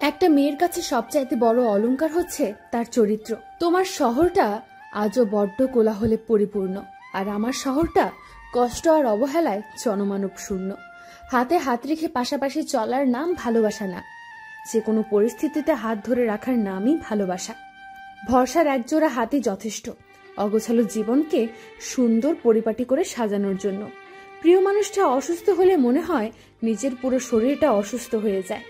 একটা মেয়ের কাছে সবচাইতে বড় অলংকার হচ্ছে তার চরিত্র। তোমার শহরটা আজও বড্ড কোলাহলে পরিপূর্ণ, আর আমার শহরটা কষ্ট আর অবহেলায় জনমানব শূন্য। হাতে হাত রেখে পাশাপাশি চলার নাম ভালোবাসা না, যে কোনো পরিস্থিতিতে হাত ধরে রাখার নামই ভালোবাসা। ভরসার একজোড়া হাতই যথেষ্ট অগোছালো জীবনকে সুন্দর পরিপাটি করে সাজানোর জন্য। প্রিয় মানুষটা অসুস্থ হলে মনে হয় নিজের পুরো শরীরটা অসুস্থ হয়ে যায়।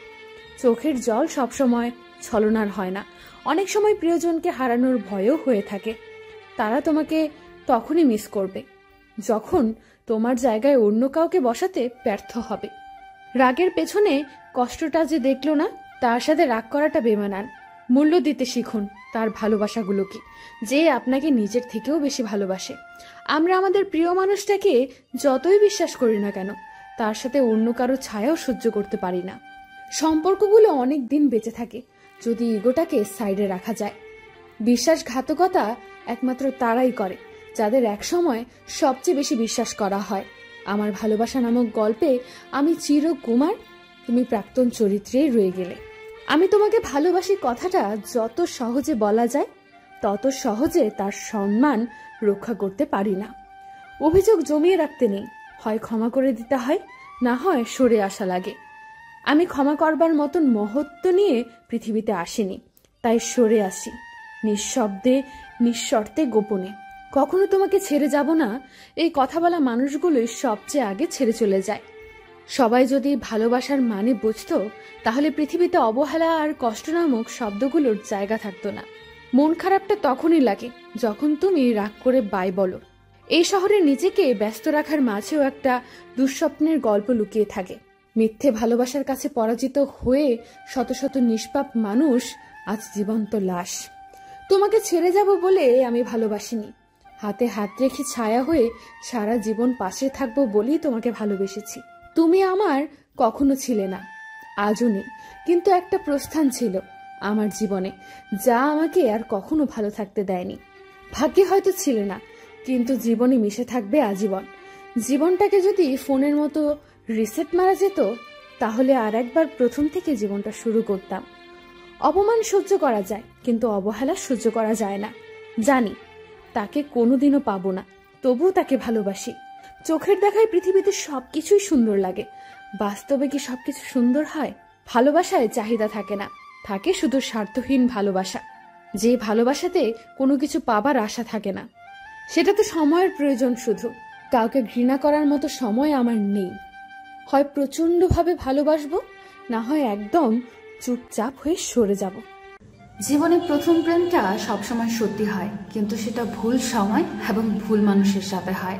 চোখের জল সবসময় ছলনার হয় না, অনেক সময় প্রিয়জনকে হারানোর ভয়ও হয়ে থাকে। তারা তোমাকে তখনই মিস করবে যখন তোমার জায়গায় অন্য কাউকে বসাতে ব্যর্থ হবে। রাগের পেছনে কষ্টটা যে দেখলো না, তার সাথে রাগ করাটা বেমানান। মূল্য দিতে শিখুন তার ভালোবাসাগুলোকে, যে আপনাকে নিজের থেকেও বেশি ভালোবাসে। আমরা আমাদের প্রিয় মানুষটাকে যতই বিশ্বাস করি না কেন, তার সাথে অন্য কারো ছায়াও সহ্য করতে পারি না। সম্পর্কগুলো অনেক দিন বেঁচে থাকে যদি ইগোটাকে সাইডে রাখা যায়। বিশ্বাসঘাতকতা একমাত্র তারাই করে যাদের একসময় সবচেয়ে বেশি বিশ্বাস করা হয়। আমার ভালোবাসা নামক গল্পে আমি চিরকুমার, তুমি প্রাক্তন চরিত্রেই রয়ে গেলে। আমি তোমাকে ভালোবাসি কথাটা যত সহজে বলা যায়, তত সহজে তার সম্মান রক্ষা করতে পারি না। অভিযোগ জমিয়ে রাখতে নেই, হয় ক্ষমা করে দিতে হয়, না হয় সরে আসা লাগে। আমি ক্ষমা করবার মতন মহত্ব নিয়ে পৃথিবীতে আসিনি, তাই সরে আসি নিঃশব্দে, নিঃশর্তে, গোপনে। কখনো তোমাকে ছেড়ে যাব না, এই কথা বলা মানুষগুলোই সবচেয়ে আগে ছেড়ে চলে যায়। সবাই যদি ভালোবাসার মানে বুঝতো, তাহলে পৃথিবীতে অবহেলা আর কষ্ট নামক শব্দগুলোর জায়গা থাকতো না। মন খারাপটা তখনই লাগে যখন তুমি রাগ করে বাই বলো। এই শহরে নিজেকে ব্যস্ত রাখার মাঝেও একটা দুঃস্বপ্নের গল্প লুকিয়ে থাকে। মিথ্যে ভালোবাসার কাছে পরাজিত হয়ে শত শত নিষ্পাপ মানুষ আজ জীবন্ত লাশ। তোমাকে ছেড়ে যাব বলে আমি ভালোবাসিনি, হাতে হাত রেখে ছায়া হয়ে সারা জীবন পাশে থাকবো বলেই তোমাকে ভালোবেসেছি। তুমি আমার কখনো ছিলে না, আজও নেই, কিন্তু একটা প্রস্থান ছিল আমার জীবনে, যা আমাকে আর কখনো ভালো থাকতে দেয়নি। ভাগ্যে হয়তো ছিলে না, কিন্তু জীবনে মিশে থাকবে আজীবন। জীবনটাকে যদি ফোনের মতো রিসেট মারা যেত, তাহলে আর একবার প্রথম থেকে জীবনটা শুরু করতাম। অপমান সহ্য করা যায়, কিন্তু অবহেলা সহ্য করা যায় না। জানি তাকে কোনোদিনও পাবো না, তবুও তাকে ভালোবাসি। চোখের দেখায় পৃথিবীতে সবকিছুই সুন্দর লাগে, বাস্তবে কি সবকিছু সুন্দর হয়? ভালোবাসায় চাহিদা থাকে না, থাকে শুধু স্বার্থহীন ভালোবাসা। যে ভালোবাসাতে কোনো কিছু পাবার আশা থাকে না, সেটা তো সময়ের প্রয়োজন শুধু। কাউকে ঘৃণা করার মতো সময় আমার নেই। হয় প্রচন্ডভাবে ভালোবাসবো, না হয় একদম চুপচাপ হয়ে সরে যাব। জীবনে প্রথম প্রেমটা সবসময় সত্যি হয়, কিন্তু সেটা ভুল সময় এবং ভুল মানুষের সাথে হয়।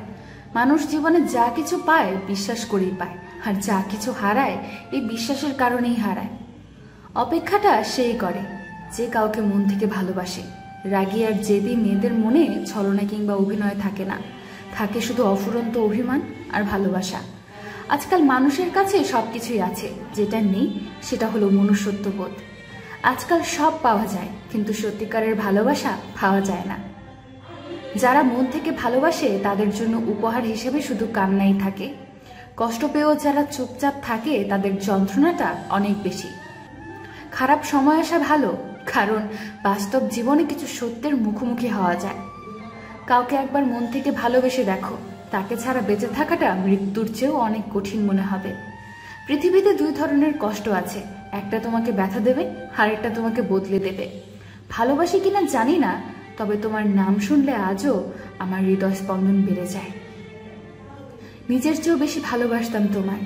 মানুষ জীবনে যা কিছু পায় বিশ্বাস করেই পায়, আর যা কিছু হারায় এই বিশ্বাসের কারণেই হারায়। অপেক্ষাটা সেই করে যে কাউকে মন থেকে ভালোবাসে। রাগী আর জেদি মেয়েদের মনে ছলনা কিংবা অভিনয় থাকে না, থাকে শুধু অফুরন্ত অভিমান আর ভালোবাসা। আজকাল মানুষের কাছে সবকিছুই আছে, যেটা নেই সেটা হলো মনুষ্যত্ববোধ। আজকাল সব পাওয়া যায়, কিন্তু সত্যিকারের ভালোবাসা পাওয়া যায় না। যারা মন থেকে ভালোবাসে তাদের জন্য উপহার হিসেবে শুধু কান্নাই থাকে। কষ্ট পেয়েও যারা চুপচাপ থাকে তাদের যন্ত্রণাটা অনেক বেশি। খারাপ সময় আসা ভালো, কারণ বাস্তব জীবনে কিছু সত্যের মুখোমুখি হওয়া যায়। কাউকে একবার মন থেকে ভালোবেসে দেখো, তাকে ছাড়া বেঁচে থাকাটা মৃত্যুর চেয়েও অনেক কঠিন মনে হবে। পৃথিবীতে দুই ধরনের কষ্ট আছে, একটা তোমাকে ব্যথা দেবে, আর একটা তোমাকে বদলে দেবে। ভালোবাসি কিনা জানি না, তবে তোমার নাম শুনলে আজও আমার হৃদয় স্পন্দন বেড়ে যায়। নিজের চেয়েও বেশি ভালোবাসতাম তোমায়,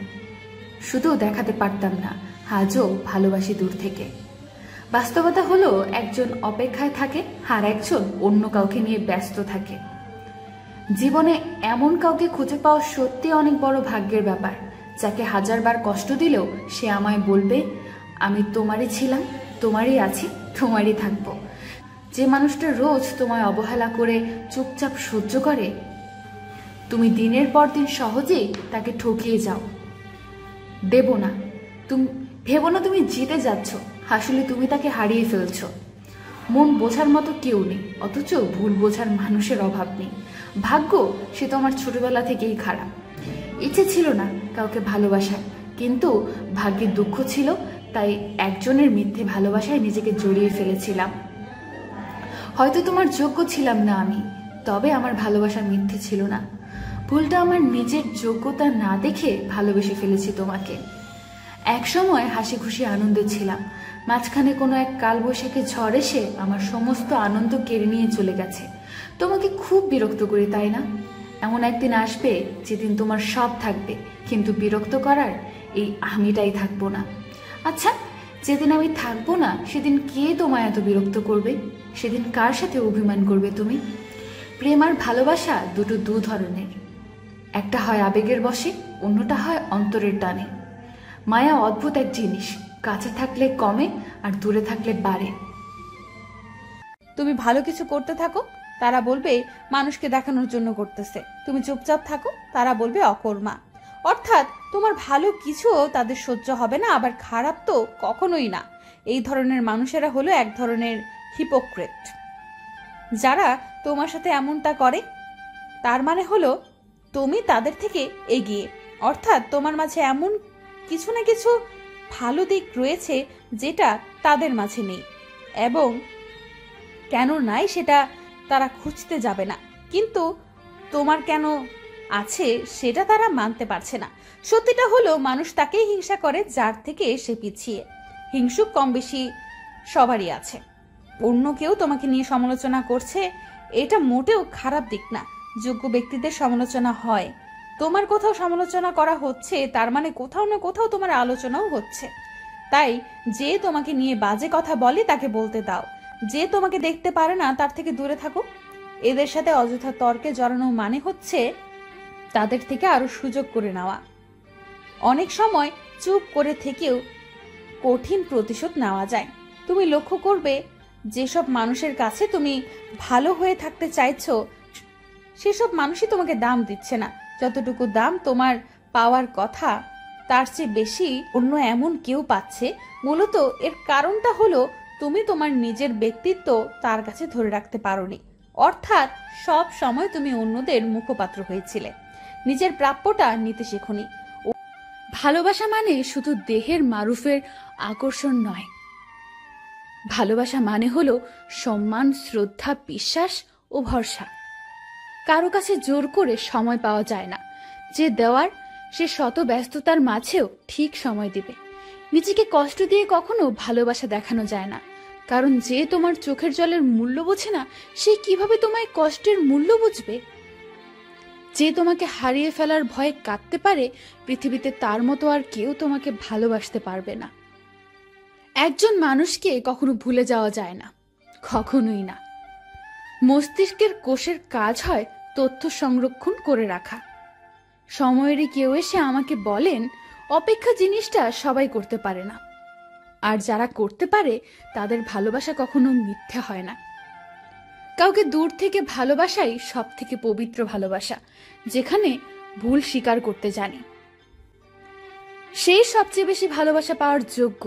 শুধু দেখাতে পারতাম না, আজও ভালোবাসি দূর থেকে। বাস্তবতা হলো একজন অপেক্ষায় থাকে আর একজন অন্য কাউকে নিয়ে ব্যস্ত থাকে। জীবনে এমন কাউকে খুঁজে পাওয়া সত্যি অনেক বড় ভাগ্যের ব্যাপার, যাকে হাজারবার কষ্ট দিলেও সে আমায় বলবে আমি তোমারই ছিলাম, তোমারই আছি, তোমারই থাকবো। যে মানুষটা রোজ তোমায় অবহেলা করে চুপচাপ সহ্য করে, তুমি দিনের পর দিন সহজেই তাকে ঠকিয়ে যাও। দেব না, তুমি ভেবো না তুমি জিতে যাচ্ছ, আসলে তুমি তাকে হারিয়ে ফেলছ। মন বোঝার মতো কেউ নেই, অথচ ভুল বোঝার মানুষের অভাব নেই। ভাগ্য সে তো আমার ছোটবেলা থেকেই খারাপ। ইচ্ছে ছিল না কাউকে ভালোবাসার, কিন্তু ভাগ্যের দুঃখ ছিল তাই একজনের মিথ্যে ভালোবাসায় নিজেকে জড়িয়ে ফেলেছিলাম। হয়তো তোমার যোগ্য ছিলাম না আমি, তবে আমার ভালোবাসা মিথ্যে ছিল না। ভুলটা আমার নিজের যোগ্যতা না দেখে ভালোবেসে ফেলেছি তোমাকে। এক সময় হাসি খুশি আনন্দে ছিলাম, মাঝখানে কোনো এক কালবৈশাখী ঝড় এসে আমার সমস্ত আনন্দ কেড়ে নিয়ে চলে গেছে। তোমাকে খুব বিরক্ত করি, তাই না? এমন একদিন আসবে যেদিন তোমার সব থাকবে, কিন্তু বিরক্ত করার এই আমিটাই থাকবো না। আচ্ছা, যেদিন আমি থাকবো না সেদিন কে তোমায় এত বিরক্ত করবে? সেদিন কার সাথে অভিমান করবে তুমি? প্রেম আর ভালোবাসা দুটো দু ধরনের, একটা হয় আবেগের বশে, অন্যটা হয় অন্তরের টানে। মায়া অদ্ভুত এক জিনিস, কাছে থাকলে কমে আর দূরে থাকলে বাড়ে। তুমি ভালো কিছু করতে থাকো, তারা বলবে মানুষকে দেখানোর জন্য করতেছে। তুমি চুপচাপ থাকো, তারা বলবে অকর্মা। অর্থাৎ তোমার ভালো কিছুও তাদের সহ্য হবে না, আবার খারাপ তো কখনোই না। এই ধরনের মানুষেরা হলো এক ধরনের হিপোক্রেট। যারা তোমার সাথে এমনটা করে তার মানে হলো তুমি তাদের থেকে এগিয়ে, অর্থাৎ তোমার মাঝে এমন কিছু না কিছু ভালো দিক রয়েছে যেটা তাদের মাঝে নেই, এবং কেন নাই সেটা তারা খুঁজতে যাবে না, কিন্তু তোমার কেন আছে সেটা তারা মানতে পারছে না। সত্যিটা হলো মানুষ তাকেই হিংসা করে যার থেকে সে পিছিয়ে। হিংসুক কম বেশি সবারই আছে। অন্য কেউ তোমাকে নিয়ে সমালোচনা করছে, এটা মোটেও খারাপ দিক না। যোগ্য ব্যক্তিদের সমালোচনা হয়। তোমার কোথাও সমালোচনা করা হচ্ছে, তার মানে কোথাও না কোথাও তোমার আলোচনাও হচ্ছে। তাই যে তোমাকে নিয়ে বাজে কথা বলে তাকে বলতে দাও। যে তোমাকে দেখতে পারে না তার থেকে দূরে থাকো। এদের সাথে অযথা তর্কে জড়ানো মানে হচ্ছে তাদের থেকে আরো সুযোগ করে নেওয়া। অনেক সময় চুপ করে থেকেও কঠিন প্রতিশোধ নেওয়া যায়। তুমি লক্ষ্য করবে যেসব মানুষের কাছে তুমি ভালো হয়ে থাকতে চাইছো সেসব মানুষই তোমাকে দাম দিচ্ছে না। যতটুকু দাম তোমার পাওয়ার কথা তার চেয়ে বেশি অন্য এমন কেউ পাচ্ছে। মূলত এর কারণটা হলো তুমি তোমার নিজের ব্যক্তিত্ব তার কাছে ধরে রাখতে পারোনি। অর্থাৎ সব সময় তুমি অন্যদের মুখপাত্র হয়েছিলে, নিজের প্রাপ্যটা নিতে শেখনি। ভালোবাসা মানে শুধু দেহের মারুফের আকর্ষণ নয়। ভালোবাসা মানে হলো সম্মান, শ্রদ্ধা, বিশ্বাস ও ভরসা। কারো কাছে জোর করে সময় পাওয়া যায় না। যে দেওয়ার সে শত ব্যস্ততার মাঝেও ঠিক সময় দিবে। নিজেকে কষ্ট দিয়ে কখনো ভালোবাসা দেখানো যায় না, কারণ যে তোমার চোখের জলের মূল্য বোঝে না সে কিভাবে তোমায় কষ্টের মূল্য বুঝবে? যে তোমাকে হারিয়ে ফেলার ভয়ে কাঁদতে পারে, পৃথিবীতে তার মতো আর কেউ তোমাকে ভালোবাসতে পারবে না। একজন মানুষকে কখনো ভুলে যাওয়া যায় না, কখনোই না। মস্তিষ্কের কোষের কাজ হয় তথ্য সংরক্ষণ করে রাখা। সময়েরই কেউ এসে আমাকে বলেন, অপেক্ষা জিনিসটা সবাই করতে পারে না, আর যারা করতে পারে তাদের ভালোবাসা কখনো মিথ্যে হয় না। কাউকে দূর থেকে ভালোবাসাই সব থেকে পবিত্র ভালোবাসা, যেখানে ভুল স্বীকার করতে জানি। সেই সবচেয়ে বেশি ভালোবাসা পাওয়ার যোগ্য,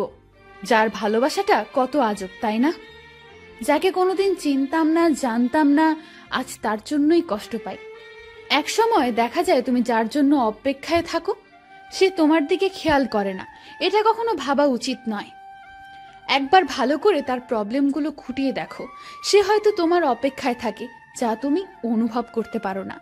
যার ভালোবাসাটা কত আজব, তাই না? যাকে কোনোদিন চিনতাম না, জানতাম না, আজ তার জন্যই কষ্ট পাই। এক সময় দেখা যায় তুমি যার জন্য অপেক্ষায় থাকো সে তোমার দিকে খেয়াল করে না। এটা কখনো ভাবা উচিত নয়। একবার ভালো করে তার প্রবলেমগুলো খুঁটিয়ে দেখো। সে হয়তো তোমার অপেক্ষায় থাকে, যা তুমি অনুভব করতে পারো না।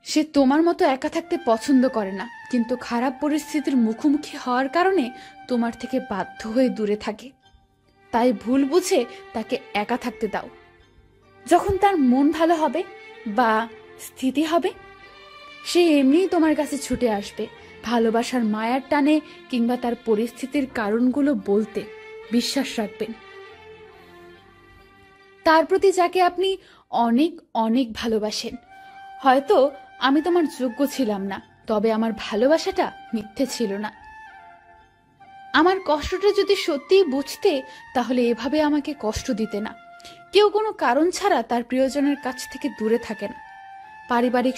সে তোমার মতো একা থাকতে পছন্দ করে না, কিন্তু খারাপ পরিস্থিতির মুখোমুখি হওয়ার কারণে তোমার থেকে বাধ্য হয়ে দূরে থাকে। তাই ভুল বুঝে তাকে একা থাকতে দাও। যখন তার মন ভালো হবে বা স্থিতি হবে, সে এমনিই তোমার কাছে ছুটে আসবে, ভালোবাসার মায়ার টানে কিংবা তার পরিস্থিতির কারণগুলো বলতে। বিশ্বাস রাখবেন। তার প্রতি যাকে আপনি অনেক অনেক ভালোবাসেন। হয়তো আমি তোমার যোগ্য ছিলাম না, তবে আমার ভালোবাসাটা মিথ্যে ছিল না। আমার কষ্টটা যদি সত্যিই বুঝতে, তাহলে এভাবে আমাকে কষ্ট দিতে না। কেউ কোনো কারণ ছাড়া তার প্রিয়জনের কাছ থেকে দূরে থাকে না। পারিবারিক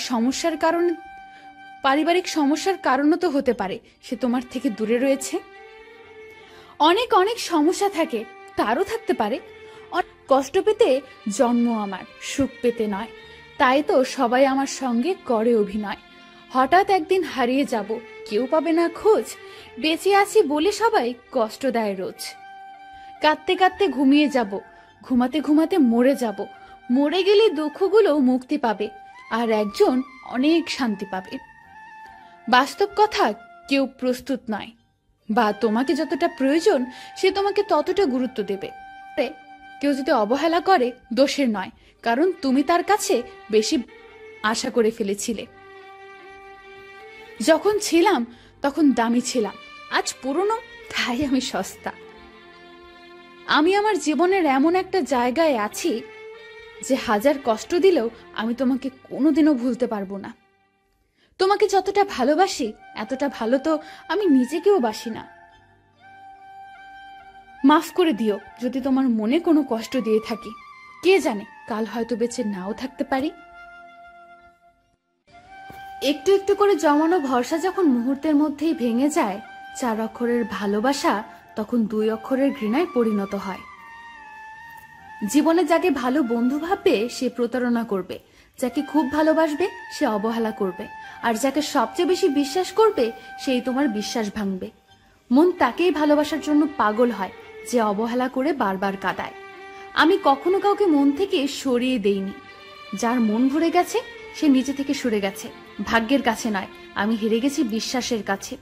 সমস্যার কারণও তো হতে পারে সে তোমার থেকে দূরে রয়েছে। অনেক অনেক সমস্যা থাকে, তারও থাকতে পারে। কষ্ট পেতে জন্ম আমার, সুখ পেতে নয়। তাই তো সবাই আমার সঙ্গে করে অভিনয়। হঠাৎ একদিন হারিয়ে যাব, কেউ পাবে না খোঁজ, বেঁচে আছি বলে সবাই কষ্ট দেয় রোজ। কাঁদতে কাঁদতে ঘুমিয়ে যাব, ঘুমাতে ঘুমাতে মরে যাব, মরে গেলে দুঃখগুলো মুক্তি পাবে আর একজন অনেক শান্তি পাবে। বাস্তব কথা, কেউ প্রস্তুত নয়, বা তোমাকে যতটা প্রয়োজন সে তোমাকে ততটা গুরুত্ব দেবে। কেউ যদি অবহেলা করে দোষের নয়, কারণ তুমি তার কাছে বেশি আশা করে ফেলেছিলে। যখন ছিলাম তখন দামি ছিলাম, আজ পুরনো তাই আমি সস্তা। আমি আমার জীবনের এমন একটা জায়গায় আছি যে হাজার কষ্ট দিলেও আমি তোমাকে কোনোদিনও ভুলতে পারবো না। তোমাকে যতটা ভালোবাসি এতটা ভালো তো আমি নিজেকেও বাসি না। মাফ করে দিও যদি তোমার মনে কোনো কষ্ট দিয়ে থাকি। কে জানে, কাল হয়তো বেঁচে নাও থাকতে পারি। একটু একটু করে জমানো ভরসা যখন মুহূর্তের মধ্যেই ভেঙে যায়, 4 অক্ষরের ভালোবাসা তখন 2 অক্ষরের ঘৃণায় পরিণত হয়। জীবনে যাকে ভালো বন্ধু ভাববে সে প্রতারণা করবে, যাকে খুব ভালোবাসবে সে অবহেলা করবে, আর যাকে সবচেয়ে বেশি বিশ্বাস করবে সেই তোমার বিশ্বাস ভাঙবে। মন তাকেই ভালোবাসার জন্য পাগল হয় যে অবহেলা করে বারবার কাঁদায়। আমি কখনো কাউকে মন থেকে সরিয়ে দেইনি। যার মন ভরে গেছে সে নিজে থেকে সরে গেছে, ভাগ্যের কাছে নয়। আমি হেরে গেছি বিশ্বাসের কাছে।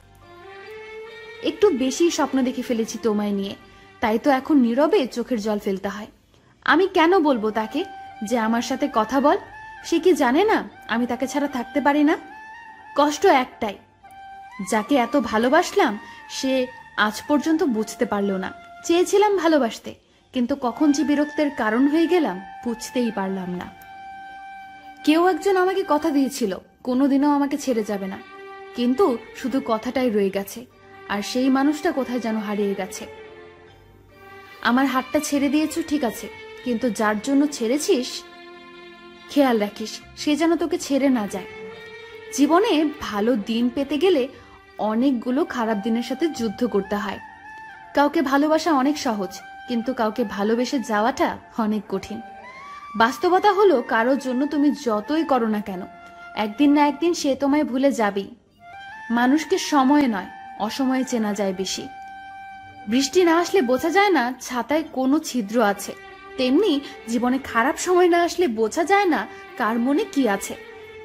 একটু বেশি স্বপ্ন দেখে ফেলেছি তোমায় নিয়ে, তাই তো এখন নীরবে চোখের জল ফেলতে হয়। আমি কেন বলবো তাকে যে আমার সাথে কথা বল? সে কি জানে না আমি তাকে ছাড়া থাকতে পারি না? কষ্ট একটাই, যাকে এত ভালোবাসলাম সে আজ পর্যন্ত বুঝতে পারলো না। চেয়েছিলাম ভালোবাসতে, কিন্তু কখন যে বিরক্তের কারণ হয়ে গেলাম বুঝতেই পারলাম না। কেউ একজন আমাকে কথা দিয়েছিল কোনোদিনও আমাকে ছেড়ে যাবে না, কিন্তু শুধু কথাটাই রয়ে গেছে, আর সেই মানুষটা কোথায় যেন হারিয়ে গেছে। আমার হাতটা ছেড়ে দিয়েছো ঠিক আছে, কিন্তু যার জন্য ছেড়েছিস খেয়াল রাখিস সে যেন তোকে ছেড়ে না যায়। জীবনে ভালো দিন পেতে গেলে অনেকগুলো খারাপ দিনের সাথে যুদ্ধ করতে হয়। কাউকে ভালোবাসা অনেক সহজ, কিন্তু কাউকে ভালোবেসে যাওয়াটা অনেক কঠিন। বাস্তবতা হলো কারোর জন্য তুমি যতই করো না কেন একদিন না একদিন সে তোমায় ভুলে যাবেই। মানুষকে সময়ে নয় অসময়ে চেনা যায় বেশি। বৃষ্টি না আসলে বোঝা যায় না ছাতায় কোনো ছিদ্র আছে, তেমনি জীবনে খারাপ সময় না আসলে বোঝা যায় না কার মনে কি আছে।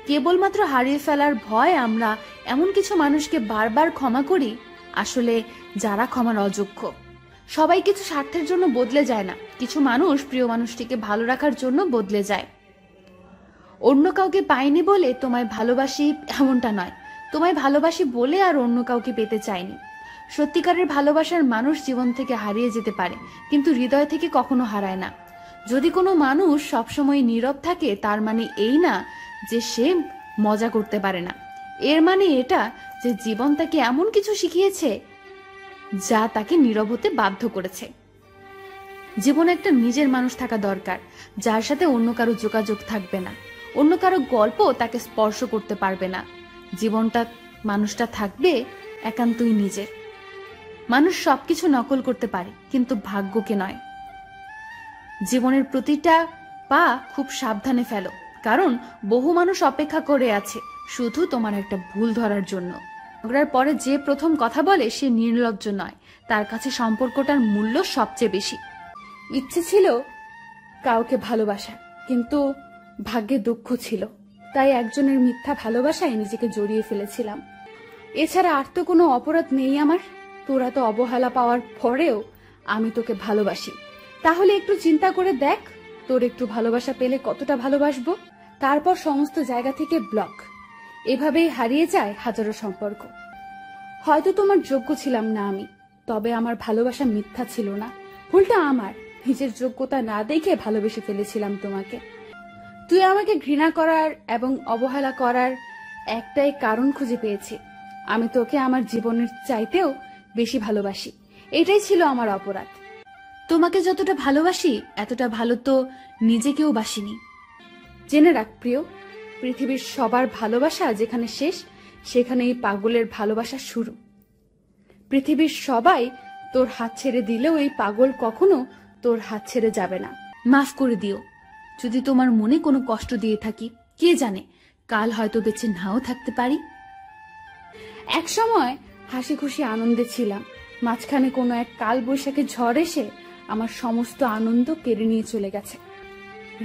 কেবলমাত্র হারিয়ে ফেলার ভয় আমরা এমন কিছু মানুষকে বারবার ক্ষমা করি, আসলে যারা ক্ষমার অযোগ্য। সবাই কিছু স্বার্থের জন্য বদলে যায় না, কিছু মানুষ প্রিয় মানুষটিকে ভালো রাখার জন্য বদলে যায়। অন্য কাউকে পাইনি বলে তোমায় ভালোবাসি এমনটা নয়, তোমায় ভালোবাসি বলে আর অন্য কাউকে পেতে চাইনি। সত্যিকারের ভালোবাসার মানুষ জীবন থেকে হারিয়ে যেতে পারে, কিন্তু হৃদয় থেকে কখনো হারায় না। যদি কোনো মানুষ সবসময় নীরব থাকে তার মানে এই না যে সে মজা করতে পারে না, এর মানে এটা যে জীবন তাকে এমন কিছু শিখিয়েছে যা তাকে নীরব হতে বাধ্য করেছে। জীবনে একটা নিজের মানুষ থাকা দরকার, যার সাথে অন্য কারো যোগাযোগ থাকবে না, অন্য কারো গল্প তাকে স্পর্শ করতে পারবে না। জীবনটা মানুষটা থাকবে একান্তই নিজের। মানুষ সবকিছু নকল করতে পারে, কিন্তু ভাগ্যকে নয়। জীবনের প্রতিটা পা খুব সাবধানে ফেলো, কারণ বহু মানুষ অপেক্ষা করে আছে শুধু তোমার একটা ভুল ধরার জন্য। ঝগড়ার পরে যে প্রথম কথা বলে সে নির্লজ্জ নয়, তার কাছে সম্পর্কটার মূল্য সবচেয়ে বেশি। ইচ্ছে ছিল কাউকে ভালোবাসা, কিন্তু ভাগ্যে দুঃখ ছিল, তাই একজনের মিথ্যা ভালোবাসায় নিজেকে জড়িয়ে ফেলেছিলাম। এছাড়া আর তো কোনো অপরাধ নেই আমার। তোরা তো অবহেলা পাওয়ার পরেও আমি তোকে ভালোবাসি, তাহলে একটু চিন্তা করে দেখ তোর একটু ভালোবাসা পেলে কতটা ভালোবাসবো। তারপর সমস্ত জায়গা থেকে ব্লক। এভাবেই হারিয়ে যায় হাজারো সম্পর্ক। হয়তো তোমার যোগ্য ছিলাম না আমি, তবে আমার ভালোবাসা মিথ্যা ছিল না। ভুলটা আমার, নিজের যোগ্যতা না দেখে ভালোবেসে ফেলেছিলাম তোমাকে। তুই আমাকে ঘৃণা করার এবং অবহেলা করার একটাই কারণ খুঁজে পেয়েছি, আমি তোকে আমার জীবনের চাইতেও বেশি ভালোবাসি। এটাই ছিল আমার অপরাধ। তোমাকে যতটা ভালোবাসি এতটা ভালো তো নিজেকেও বাসিনি। জেনে রাখ প্রিয়, পৃথিবীর সবার ভালোবাসা যেখানে শেষ সেখানেই পাগলের ভালোবাসা শুরু। পৃথিবীর সবাই তোর হাত ছেড়ে দিলেও এই পাগল কখনো তোর হাত ছেড়ে যাবে না। মাফ করে দিও যদি তোমার মনে কোনো কষ্ট দিয়ে থাকি, কে জানে কাল হয়তো বেঁচে নাও থাকতে পারি। এক সময় হাসি খুশি আনন্দে ছিলাম, মাঝখানে কোনো এক কাল বৈশাখী ঝড় এসে আমার সমস্ত আনন্দ কেড়ে নিয়ে চলে গেছে।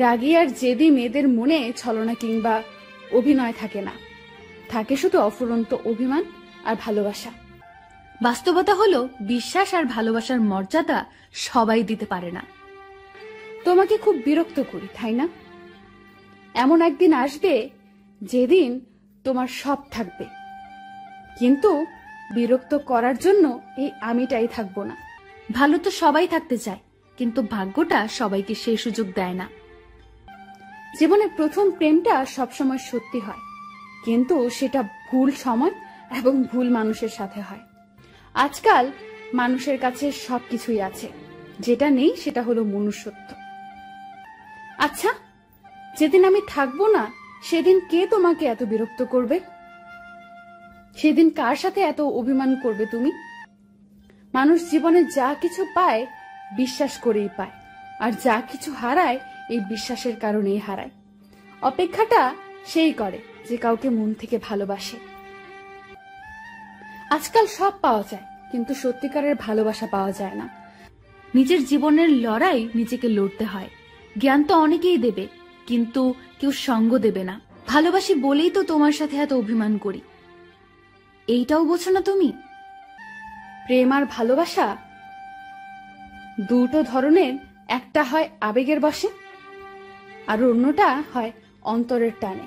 রাগী আর জেদি মেয়েদের মনে ছলনা কিংবা অভিনয় থাকে না, থাকে শুধু অফুরন্ত অভিমান আর ভালোবাসা। বাস্তবতা হলো বিশ্বাস আর ভালোবাসার মর্যাদা সবাই দিতে পারে না। তোমাকে খুব বিরক্ত করি, তাই না? এমন একদিন আসবে যেদিন তোমার সব থাকবে, কিন্তু বিরক্ত করার জন্য এই আমিটাই থাকবো না। ভালো তো সবাই থাকতে চায়, কিন্তু ভাগ্যটা সবাইকে সেই সুযোগ দেয় না। জীবনে প্রথম প্রেমটা সবসময় সত্যি হয়, কিন্তু সেটা ভুল সময় এবং ভুল মানুষের সাথে হয়। আজকাল মানুষের কাছে সবকিছুই আছে, যেটা নেই সেটা হলো মনুষ্যত্ব। আচ্ছা, যেদিন আমি থাকবো না সেদিন কে তোমাকে এত বিরক্ত করবে? সেদিন কার সাথে এত অভিমান করবে তুমি? মানুষ জীবনে যা কিছু পায় বিশ্বাস করেই পায়, আর যা কিছু হারায় এই বিশ্বাসের কারণেই হারায়। অপেক্ষাটা সেই করে যে কাউকে মন থেকে ভালোবাসে। আজকাল সব পাওয়া যায়, কিন্তু সত্যিকারের ভালোবাসা পাওয়া যায় না। নিজের জীবনের লড়াই নিজেকে লড়তে হয়। জ্ঞান তো অনেকেই দেবে, কিন্তু কেউ সঙ্গ দেবে না। ভালোবাসি বলেই তো তোমার সাথে এত অভিমান করি, এইটাও বোঝো না তুমি? প্রেম আর ভালোবাসা দুটো ধরনের, একটা হয় আবেগের বশে আর অন্যটা হয় অন্তরের টানে।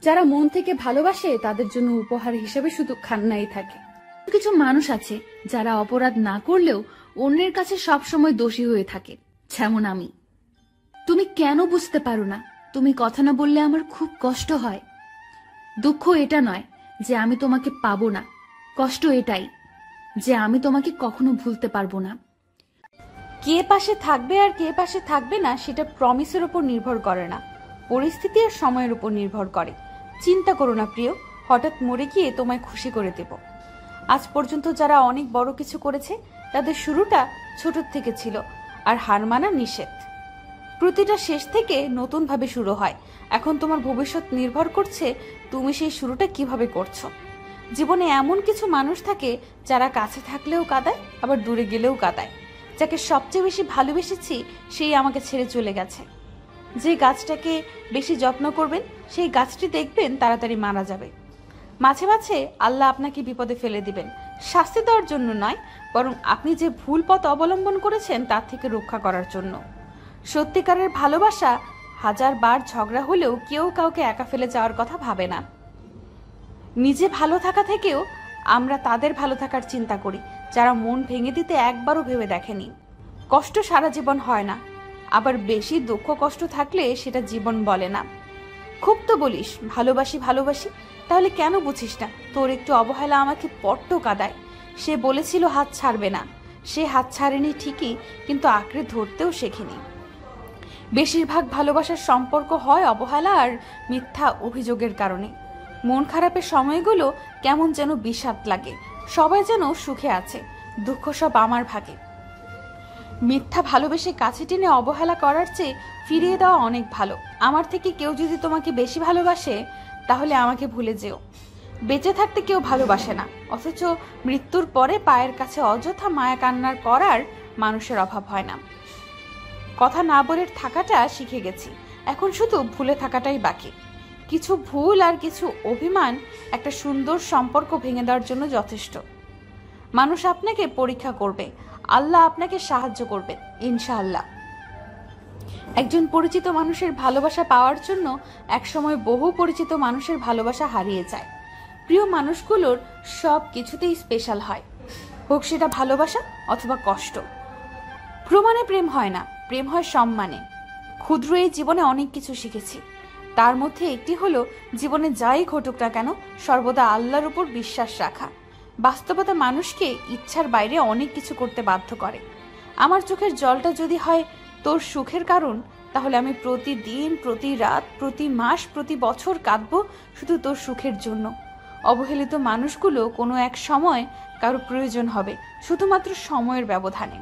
যারা মন থেকে ভালোবাসে তাদের জন্য উপহার হিসেবে শুধু কান্নাই থাকে। কিছু মানুষ আছে যারা অপরাধ না করলেও অন্যের কাছে সবসময় দোষী হয়ে থাকে, যেমন আমি। তুমি কেন বুঝতে পারো না? তুমি কথা না বললে আমার খুব কষ্ট হয়। দুঃখ এটা নয় যে আমি তোমাকে পাবো না, কষ্ট এটাই যে আমি তোমাকে কখনো ভুলতে পারবো না। কে পাশে থাকবে আর কে পাশে থাকবে না সেটা প্রমিসের উপর নির্ভর করে না, পরিস্থিতি আর সময়ের উপর নির্ভর করে। চিন্তা করো না প্রিয়, হঠাৎ মরে গিয়ে তোমায় খুশি করে দেব। আজ পর্যন্ত যারা অনেক বড় কিছু করেছে তাদের শুরুটা ছোট থেকে ছিল, আর হার মানা নিষেধ। প্রতিটা শেষ থেকে নতুন ভাবে শুরু হয়। এখন তোমার ভবিষ্যৎ নির্ভর করছে তুমি সেই শুরুটা কিভাবে করছো। জীবনে এমন কিছু মানুষ থাকে যারা কাছে থাকলেও কাঁদায়, আবার দূরে গেলেও কাঁদায়। যাকে সবচেয়ে বেশি ভালোবেসেছি সেই আমাকে ছেড়ে চলে গেছে। যে গাছটাকে বেশি যত্ন করবেন সেই গাছটি দেখবেন তাড়াতাড়ি মারা যাবে। মাঝে মাঝে আল্লাহ আপনাকে বিপদে ফেলে দিবেন, শাস্তি দেওয়ার জন্য নয়, বরং আপনি যে ভুল পথ অবলম্বন করেছেন তার থেকে রক্ষা করার জন্য। সত্যিকারের ভালোবাসা হাজার বার ঝগড়া হলেও কেউ কাউকে একা ফেলে যাওয়ার কথা ভাবে না। নিজে ভালো থাকা থেকেও আমরা তাদের ভালো থাকার চিন্তা করি যারা মন ভেঙে দিতে একবারও ভেবে দেখেনি। কষ্ট সারা জীবন হয় না, আবার বেশি দুঃখ কষ্ট থাকলে সেটা জীবন বলে না। খুব তো বলিস ভালোবাসি ভালোবাসি, তাহলে কেন বুঝিস না তোর একটু অবহেলা আমাকে বড্ড কাঁদায়। সে বলেছিল হাত ছাড়বে না, সে হাত ছাড়েনি ঠিকই, কিন্তু আঁকড়ে ধরতেও শেখেনি। বেশিরভাগ ভালোবাসার সম্পর্ক হয় অবহেলা আর মিথ্যা অভিযোগের কারণে। মন খারাপের সময়গুলো কেমন যেন বিষাদ লাগে, সবাই যেন সুখে আছে, দুঃখ সব আমার ভাগে। মিথ্যা ভালোবেসে কাছে টেনে অবহেলা করার চেয়ে ফিরিয়ে দেওয়া অনেক ভালো। আমার থেকে কেউ যদি তোমাকে বেশি ভালোবাসে তাহলে আমাকে ভুলে যেও। বেঁচে থাকতে কেউ ভালোবাসে না, অথচ মৃত্যুর পরে পায়ের কাছে অযথা মায়া কান্নার করার মানুষের অভাব হয় না। কথা না বলে থাকাটা শিখে গেছি, এখন শুধু ভুলে থাকাটাই বাকি। কিছু ভুল আর কিছু অভিমান একটা সুন্দর সম্পর্ক ভেঙে দেওয়ার জন্য যথেষ্ট। মানুষ আপনাকে পরীক্ষা করবে, আল্লাহ আপনাকে সাহায্য করবেন ইনশাআল্লাহ। একজন পরিচিত মানুষের ভালোবাসা পাওয়ার জন্য একসময় বহু পরিচিত মানুষের ভালোবাসা হারিয়ে যায়। প্রিয় মানুষগুলোর সব কিছুতেই স্পেশাল হয়, হোক সেটা ভালোবাসা অথবা কষ্ট। প্রমাণে প্রেম হয় না, প্রেম হয় সম্মানে। ক্ষুদ্র এই জীবনে অনেক কিছু শিখেছি, তার মধ্যে একটি হলো জীবনে যাই ঘটুক না কেন সর্বদা আল্লাহর উপর বিশ্বাস রাখা। বাস্তবতা মানুষকে ইচ্ছার বাইরে অনেক কিছু করতে বাধ্য করে। আমার চোখের জলটা যদি হয় তোর সুখের কারণ, তাহলে আমি প্রতিদিন, প্রতি রাত, প্রতি মাস, প্রতি বছর কাঁদবো শুধু তোর সুখের জন্য। অবহেলিত মানুষগুলো কোনো এক সময় কারো প্রয়োজন হবে, শুধুমাত্র সময়ের ব্যবধানে।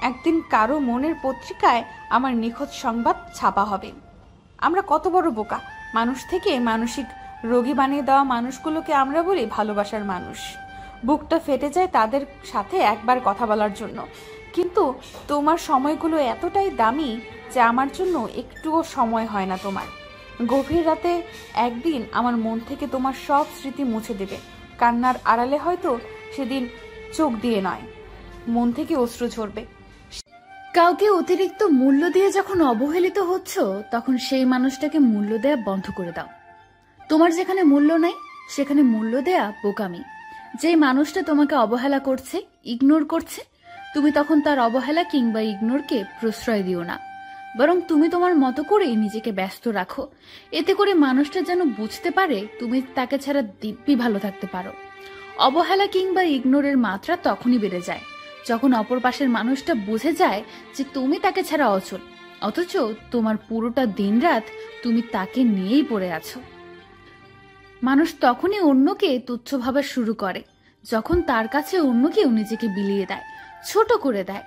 একদিন কারো মনের পত্রিকায় আমার নিখোঁজ সংবাদ ছাপা হবে। আমরা কত বড় বোকা, মানুষ থেকে মানসিক রোগী বানিয়ে দেওয়া মানুষগুলোকে আমরা বলি ভালোবাসার মানুষ। বুকটা ফেটে যায় তাদের সাথে একবার কথা বলার জন্য, কিন্তু তোমার সময়গুলো এতটাই দামি যে আমার জন্য একটুও সময় হয় না তোমার। গভীর রাতে একদিন আমার মন থেকে তোমার সব স্মৃতি মুছে দেবে। কান্নার আড়ালে হয়তো সেদিন চোখ দিয়ে নয়, মন থেকে অশ্রু ঝরবে। কাউকে অতিরিক্ত মূল্য দিয়ে যখন অবহেলিত হচ্ছ, তখন সেই মানুষটাকে মূল্য দেয়া বন্ধ করে দাও। তোমার যেখানে মূল্য নাই সেখানে মূল্য দেয়া বোকামি। যে মানুষটা তোমাকে অবহেলা করছে, ইগনোর করছে, তুমি তখন তার অবহেলা কিংবা ইগনোরকে প্রশ্রয় দিও না, বরং তুমি তোমার মতো করে নিজেকে ব্যস্ত রাখো। এতে করে মানুষটা যেন বুঝতে পারে তুমি তাকে ছাড়া দিব্যি ভালো থাকতে পারো। অবহেলা কিংবা ইগনোরের মাত্রা তখনই বেড়ে যায় যখন অপর পাশের মানুষটা বুঝে যায় যে তুমি তাকে ছাড়া অচল, অথচ তোমার পুরোটা দিনরাত তুমি তাকে নিয়েই পড়ে আছো। মানুষ তখনই অন্যকে তুচ্ছ ভাবা শুরু করে যখন তার কাছে অন্য কেউ নিজেকে বিলিয়ে দেয়, ছোট করে দেয়।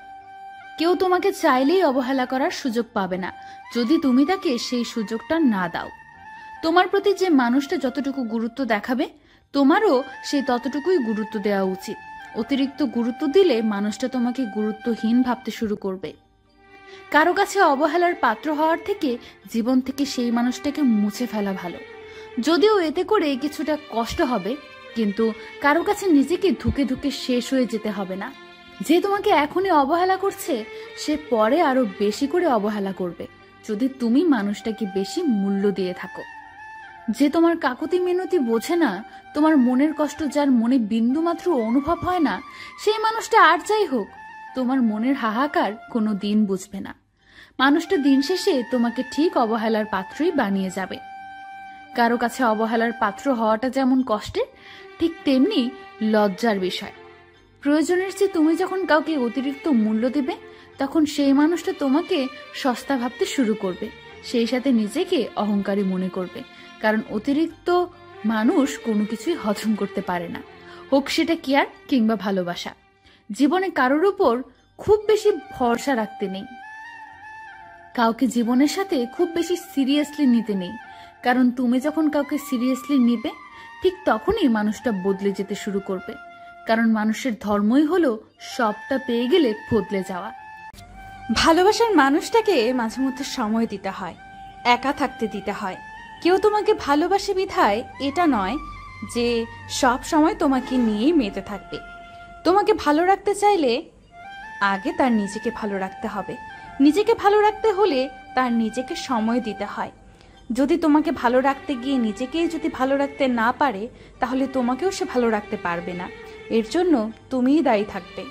কেউ তোমাকে চাইলেই অবহেলা করার সুযোগ পাবে না যদি তুমি তাকে সেই সুযোগটা না দাও। তোমার প্রতি যে মানুষটা যতটুকু গুরুত্ব দেখাবে, তোমারও সেই ততটুকুই গুরুত্ব দেওয়া উচিত। অতিরিক্ত গুরুত্ব দিলে মানুষটা তোমাকে গুরুত্বহীন ভাবতে শুরু করবে। কারো কাছে অবহেলার পাত্র হওয়ার থেকে জীবন থেকে সেই মানুষটাকে মুছে ফেলা ভালো। যদিও এতে করে কিছুটা কষ্ট হবে, কিন্তু কারো কাছে নিজেকে ধুকে ধুকে শেষ হয়ে যেতে হবে না। যে তোমাকে এখনই অবহেলা করছে, সে পরে আরো বেশি করে অবহেলা করবে যদি তুমি মানুষটাকে বেশি মূল্য দিয়ে থাকো। যে তোমার কাকুতি মিনতি বোঝে না, তোমার মনের কষ্ট যার মনে বিন্দু মাত্র অনুভব হয় না, সেই মানুষটা আর যাই হোক তোমার মনের হাহাকার কোনো দিন বুঝবে না। মানুষটা দিন শেষে তোমাকে ঠিক অবহেলার পাত্রই বানিয়ে যাবে। কারো কাছে অবহেলার পাত্র হওয়াটা যেমন কষ্টের, ঠিক তেমনি লজ্জার বিষয়। প্রয়োজনের চেয়ে তুমি যখন কাউকে অতিরিক্ত মূল্য দেবে, তখন সেই মানুষটা তোমাকে সস্তা ভাবতে শুরু করবে, সেই সাথে নিজেকে অহংকারী মনে করবে। কারণ অতিরিক্ত মানুষ কোনো কিছুই হজম করতে পারে না, হোক সেটা কেয়ার কিংবা ভালোবাসা। জীবনে কারোর উপর খুব বেশি ভরসা রাখতে নেই, কাউকে জীবনের সাথে খুব বেশি সিরিয়াসলি নিতে নেই। কারণ তুমি যখন কাউকে সিরিয়াসলি নিবে, ঠিক তখনই মানুষটা বদলে যেতে শুরু করবে। কারণ মানুষের ধর্মই হলো সবটা পেয়ে গেলে বদলে যাওয়া। ভালোবাসার মানুষটাকে মাঝে মধ্যে সময় দিতে হয়, একা থাকতে দিতে হয়। কেউ তোমাকে ভালোবাসে বিধায় এটা নয় যে সব সময় তোমাকে নিয়েই মেতে থাকবে। তোমাকে ভালো রাখতে চাইলে আগে তার নিজেকে ভালো রাখতে হবে। নিজেকে ভালো রাখতে হলে তার নিজেকে সময় দিতে হয়। যদি তোমাকে ভালো রাখতে গিয়ে নিজেকেই যদি ভালো রাখতে না পারে, তাহলে তোমাকেও সে ভালো রাখতে পারবে না। এর জন্য তুমিই দায়ী থাকবে।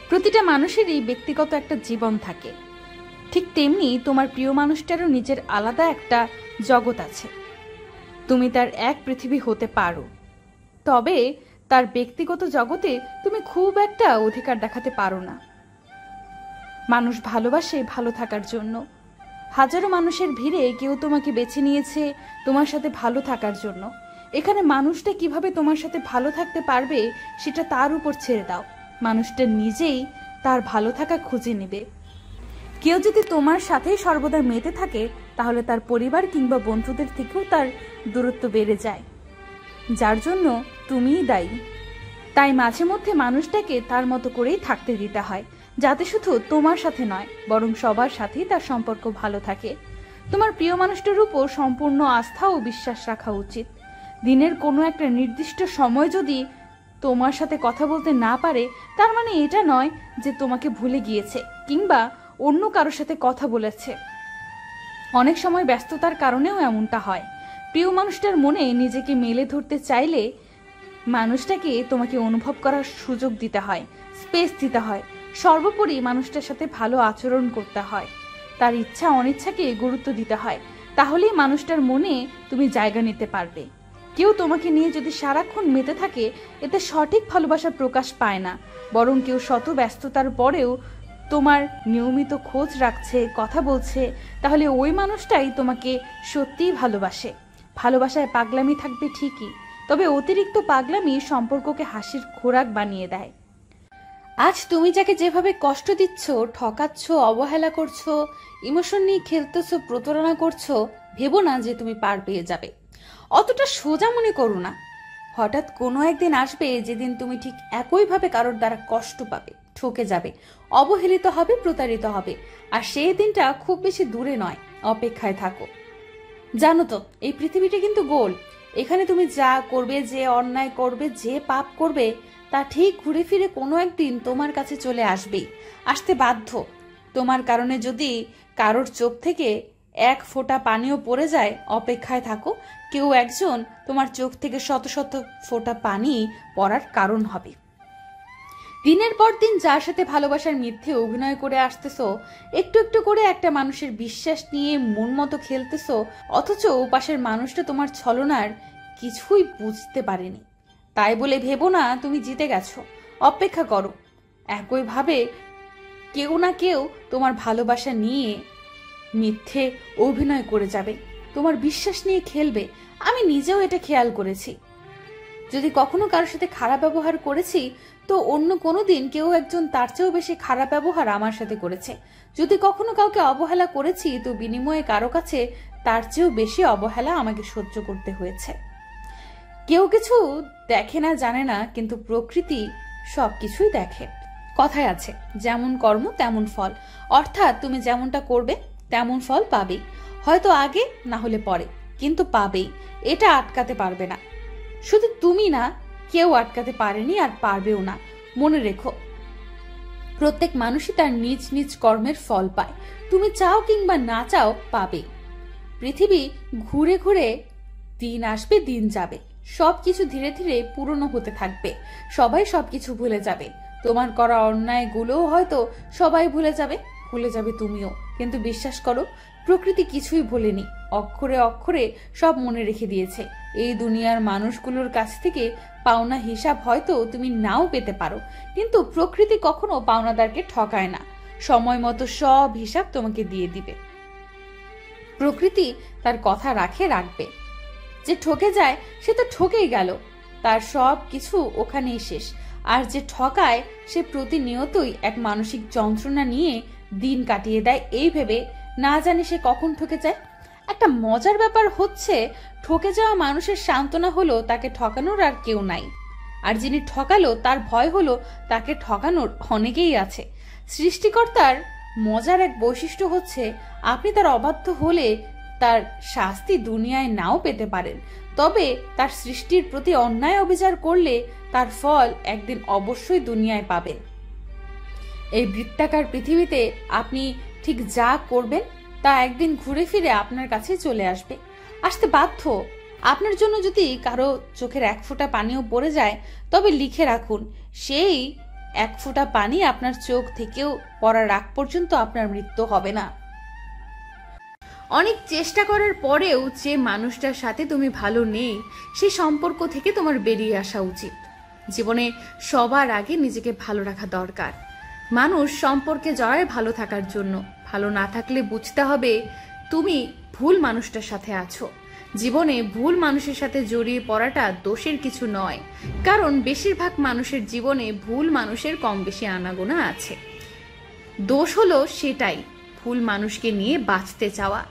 প্রতিটা মানুষেরই ব্যক্তিগত একটা জীবন থাকে, ঠিক তেমনি তোমার প্রিয় মানুষটারও নিজের আলাদা একটা জগৎ আছে। তুমি তার এক পৃথিবী হতে পারো, তবে তার ব্যক্তিগত জগতে তুমি খুব একটা অধিকার দেখাতে পারো না। মানুষ ভালোবাসে ভালো থাকার জন্য। হাজারো মানুষের ভিড়ে কেউ তোমাকে বেছে নিয়েছে তোমার সাথে ভালো থাকার জন্য। এখানে মানুষটা কিভাবে তোমার সাথে ভালো থাকতে পারবে সেটা তার উপর ছেড়ে দাও। মানুষটা নিজেই তার ভালো থাকা খুঁজে নেবে। কেউ যদি তোমার সাথেই সর্বদা মেতে থাকে, তাহলে তার পরিবার কিংবা বন্ধুদের থেকেও তার দূরত্ব বেড়ে যায়, যার জন্য তুমিই দায়ী। তাই মাঝে মধ্যে মানুষটাকে তার মতো করেই থাকতে দিতে হয়, যাতে শুধু তোমার সাথে নয় বরং সবার সাথেই তার সম্পর্ক ভালো থাকে। তোমার প্রিয় মানুষটার উপর সম্পূর্ণ আস্থা ও বিশ্বাস রাখা উচিত। দিনের কোনো একটা নির্দিষ্ট সময় যদি তোমার সাথে কথা বলতে না পারে, তার মানে এটা নয় যে তোমাকে ভুলে গিয়েছে কিংবা অন্য কারোর সাথে কথা বলেছে। অনেক সময় ব্যস্ততার কারণেও এমনটা হয়। প্রিয় মানুষটার মনে নিজেকে মেলে ধরতে চাইলে মানুষটাকে তোমাকে অনুভব করার সুযোগ দিতে হয়, স্পেস দিতে হয়। সর্বোপরি মানুষটার সাথে ভালো আচরণ করতে হয়, তার ইচ্ছা অনিচ্ছাকে গুরুত্ব দিতে হয়। তাহলেই মানুষটার মনে তুমি জায়গা নিতে পারবে। কেউ তোমাকে নিয়ে যদি সারাক্ষণ মেতে থাকে, এতে সঠিক ভালোবাসা প্রকাশ পায় না, বরং কেউ শত ব্যস্ততার পরেও তোমার নিয়মিত খোঁজ রাখছে, কথা বলছে, তাহলে ওই মানুষটাই তোমাকে সত্যিই ভালোবাসে। ভালোবাসায় পাগলামি থাকবে ঠিকই, তবে অতিরিক্ত পাগলামি সম্পর্ককে হাসির খোরাক বানিয়ে দেয়। আজ তুমি যাকে যেভাবে কষ্ট দিচ্ছ, ঠকাচ্ছ, অবহেলা করছো, ইমোশন নিয়ে খেলতেছো, প্রতারণা করছো, ভেবো না যে তুমি পার পেয়ে যাবে। অতটা সোজা মনে করো না। হঠাৎ কোনো একদিন আসবে যেদিন তুমি ঠিক একইভাবে কারোর দ্বারা কষ্ট পাবে, ঠকে যাবে, অবহেলিত হবে, প্রতারিত হবে। আর সেই দিনটা খুব বেশি দূরে নয়, অপেক্ষায় থাকো। জানো তো, এই পৃথিবীটা কিন্তু গোল। এখানে তুমি যা করবে, যে অন্যায় করবে, যে পাপ করবে, তা ঠিক ঘুরে ফিরে কোনো একদিন তোমার কাছে চলে আসবেই, আসতে বাধ্য। তোমার কারণে যদি কারোর চোখ থেকে এক ফোঁটা পানিও পড়ে যায়, অপেক্ষায় থাকো, কেউ একজন তোমার চোখ থেকে শত শত ফোঁটা পানি পড়ার কারণ হবে। দিনের পর দিন যার সাথে ভালোবাসার মিথ্যে অভিনয় করে আসতেছো, একটু একটু করে একটা মানুষের বিশ্বাস নিয়ে মন মতো খেলতেছো, অথচ পাশের মানুষটা তোমার ছলনার কিছুই বুঝতে পারেনি। তাই বলে ভেবো না তুমি জিতে গেছো। অপেক্ষা করো, একইভাবে কেউ না কেউ তোমার ভালোবাসা নিয়ে মিথ্যে অভিনয় করে যাবে, তোমার বিশ্বাস নিয়ে খেলবে। আমি নিজেও এটা খেয়াল করেছি। যদি কখনো কারোর সাথে খারাপ ব্যবহার করেছি, তো অন্য কোনো দিন কেউ একজন তার চেয়েও বেশি খারাপ ব্যবহার আমার সাথে করেছে। যদি কখনো কাউকে অবহেলা করেছি, তো বিনিময়ে কারো কাছে তার চেয়েও বেশি অবহেলা আমাকে সহ্য করতে হয়েছে। কেউ কিছু দেখে না, জানে না, কিন্তু প্রকৃতি সবকিছুই দেখে। কথায় আছে, যেমন কর্ম তেমন ফল। অর্থাৎ তুমি যেমনটা করবে তেমন ফল পাবেই, হয়তো আগে না হলে পরে, কিন্তু পাবেই। এটা আটকাতে পারবে না। শুধু তুমি না, কেউ আটকাতে পারেনি আর পারবেও না। মনে রেখো, প্রত্যেক মানুষই তার নিজ নিজ কর্মের ফল পায়। তুমি চাও কিংবা না চাও, পাবে। পৃথিবী ঘুরে ঘুরে দিন আসবে, দিন যাবে, সবকিছু ধীরে ধীরে পুরনো হতে থাকবে। সবাই সবকিছু ভুলে যাবে। তোমার করা অন্যায়গুলোও হয়তো সবাই ভুলে যাবে, ভুলে যাবে তুমিও। কিন্তু বিশ্বাস করো, প্রকৃতি কিছুই ভোলেনি, অক্ষরে অক্ষরে সব মনে রেখে দিয়েছে। এই দুনিয়ার মানুষগুলোর কাছ থেকে পাওনা হিসাব হয়তো তুমি নাও পেতে পারো, কিন্তু প্রকৃতি কখনো পাওনাদারকে ঠকায় না। সময় মতো সব হিসাব তোমাকে দিয়ে দিবে। প্রকৃতি তার কথা রাখবে। যে ঠকে যায় সে তো ঠকেই গেল, তার সব কিছু ওখানেই শেষ। আর যে ঠকায় সে প্রতিনিয়তই এক মানসিক যন্ত্রণা নিয়ে দিন কাটিয়ে দেয়, এই ভেবে না জানি সে কখন ঠকে যায়। একটা মজার ব্যাপার হচ্ছে, ঠকে যাওয়া মানুষের সান্ত্বনা হলো তাকে ঠকানোর আর কেউ নাই, আর যিনি ঠকালো তার ভয় হলো তাকে ঠকানোর অনেকেই আছে। সৃষ্টিকর্তার মজার এক বৈশিষ্ট্য হচ্ছে, আপনি তার অবাধ্য হলে তার শাস্তি দুনিয়ায় নাও পেতে পারেন, তবে তার সৃষ্টির প্রতি অন্যায় অবিচার করলে তার ফল একদিন অবশ্যই দুনিয়ায় পাবেন। এই বৃত্তাকার পৃথিবীতে আপনি ঠিক যা করবেন তা একদিন ঘুরে ফিরে আপনার কাছে চলে আসবে, আসতে বাধ্য। আপনার জন্য যদি কারো চোখের এক ফোঁটা পানিও পড়ে যায়, তবে লিখে রাখুন, সেই এক ফোঁটা পানি আপনার চোখ থেকেও পড়ার আগ পর্যন্ত আপনার মৃত্যু হবে না। অনেক চেষ্টা করার পরেও যে মানুষটার সাথে তুমি ভালো নেই, সেই সম্পর্ক থেকে তোমার বেরিয়ে আসা উচিত। জীবনে সবার আগে নিজেকে ভালো রাখা দরকার। মানুষ সম্পর্কে জড়ায় ভালো থাকার জন্য, ভালো না থাকলে বুঝতে হবে তুমি ভুল মানুষটার সাথে আছো। জীবনে ভুল মানুষের সাথে জড়িয়ে পড়াটা দোষের কিছু নয়, কারণ বেশিরভাগ মানুষের জীবনে ভুল মানুষের কম বেশি আনাগোনা আছে। দোষ হলো সেটাই, ভুল মানুষকে নিয়ে বাঁচতে চাওয়া।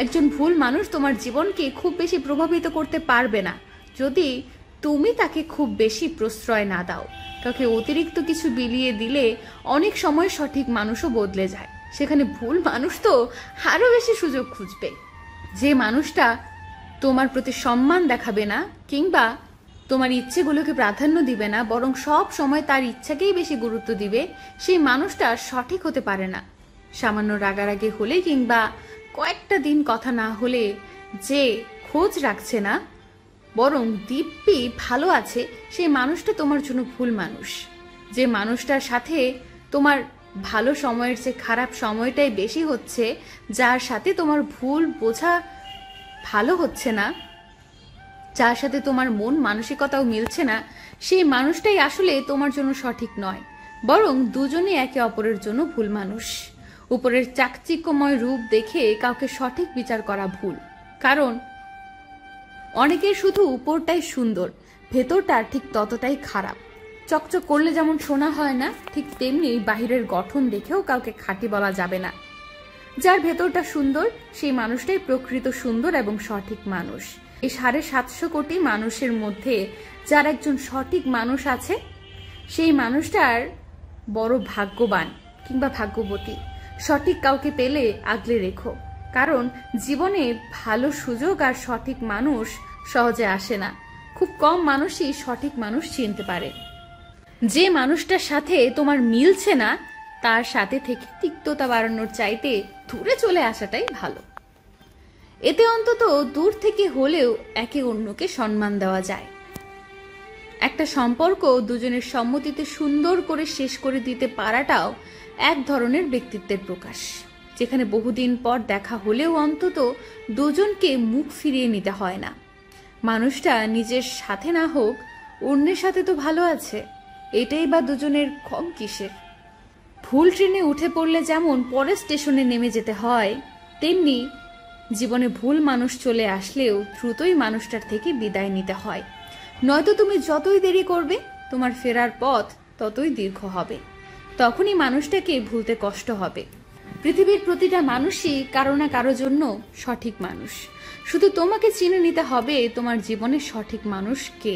একজন ভুল মানুষ তোমার জীবনকে খুব বেশি প্রভাবিত করতে পারবে না যদি তুমি তাকে খুব বেশি প্রশ্রয় না দাও। কাউকে অতিরিক্ত কিছু বিলিয়ে দিলে অনেক সময় সঠিক মানুষও বদলে যায়, সেখানে ভুল মানুষ তো আরো বেশি সুযোগ খুঁজবে। যে মানুষটা তোমার প্রতি সম্মান দেখাবে না কিংবা তোমার ইচ্ছেগুলোকে প্রাধান্য দিবে না, বরং সব সময় তার ইচ্ছাকেই বেশি গুরুত্ব দিবে, সেই মানুষটা সঠিক হতে পারে না। সামান্য রাগারাগি হলে কিংবা কয়েকটা দিন কথা না হলে যে খোঁজ রাখছে না, বরং দিব্যি ভালো আছে, সেই মানুষটা তোমার জন্য ভুল মানুষ। যে মানুষটার সাথে তোমার ভালো সময়ের চেয়ে খারাপ সময়টাই বেশি হচ্ছে, যার সাথে তোমার ভুল বোঝা ভালো হচ্ছে না, যার সাথে তোমার মন মানসিকতাও মিলছে না, সেই মানুষটাই আসলে তোমার জন্য সঠিক নয়, বরং দুজনে একে অপরের জন্য ভুল মানুষ। উপরের চাকচিক্যময় রূপ দেখে কাউকে সঠিক বিচার করা ভুল, কারণ অনেকের শুধু উপরটাই সুন্দর, ভেতরটা ঠিক ততটাই খারাপ। চকচক করলে যেমন সোনা হয় না, ঠিক তেমনি বাহিরের গঠন দেখেও কাউকে খাঁটি বলা যাবে না। যার ভেতরটা সুন্দর সেই মানুষটাই প্রকৃত সুন্দর এবং সঠিক মানুষ। এই 750 কোটি মানুষের মধ্যে যার একজন সঠিক মানুষ আছে, সেই মানুষটার বড় ভাগ্যবান কিংবা ভাগ্যবতী। সঠিক কাউকে পেলে আগলে রেখো, কারণ জীবনে ভালো সুযোগ আর সঠিক মানুষ সহজে আসে না। খুব কম মানুষই সঠিক মানুষ চিনতে পারে। যে মানুষটার সাথে তোমার মিলছে না তার সাথে থেকে তিক্ততা বাড়ানোর চাইতে দূরে চলে আসাটাই ভালো। এতে অন্তত দূর থেকে হলেও একে অন্যকে সম্মান দেওয়া যায়। একটা সম্পর্ক দুজনের সম্মতিতে সুন্দর করে শেষ করে দিতে পারাটাও এক ধরনের ব্যক্তিত্বের প্রকাশ, যেখানে বহুদিন পর দেখা হলেও অন্তত দুজনকে মুখ ফিরিয়ে নিতে হয় না। মানুষটা নিজের সাথে না হোক, অন্যের সাথে তো ভালো আছে, এটাই বা দুজনের কম কিসের? ভুল ট্রেনে উঠে পড়লে যেমন পরের স্টেশনে নেমে যেতে হয়, তেমনি জীবনে ভুল মানুষ চলে আসলেও দ্রুতই মানুষটার থেকে বিদায় নিতে হয়। নয়তো তুমি যতই দেরি করবে, তোমার ফেরার পথ ততই দীর্ঘ হবে। তখনই মানুষটাকে ভুলতে কষ্ট হবে। পৃথিবীর প্রতিটা মানুষই কারো না কারো জন্য সঠিক মানুষ। শুধু তোমাকে চিনে নিতে হবে তোমার জীবনের সঠিক মানুষ কে।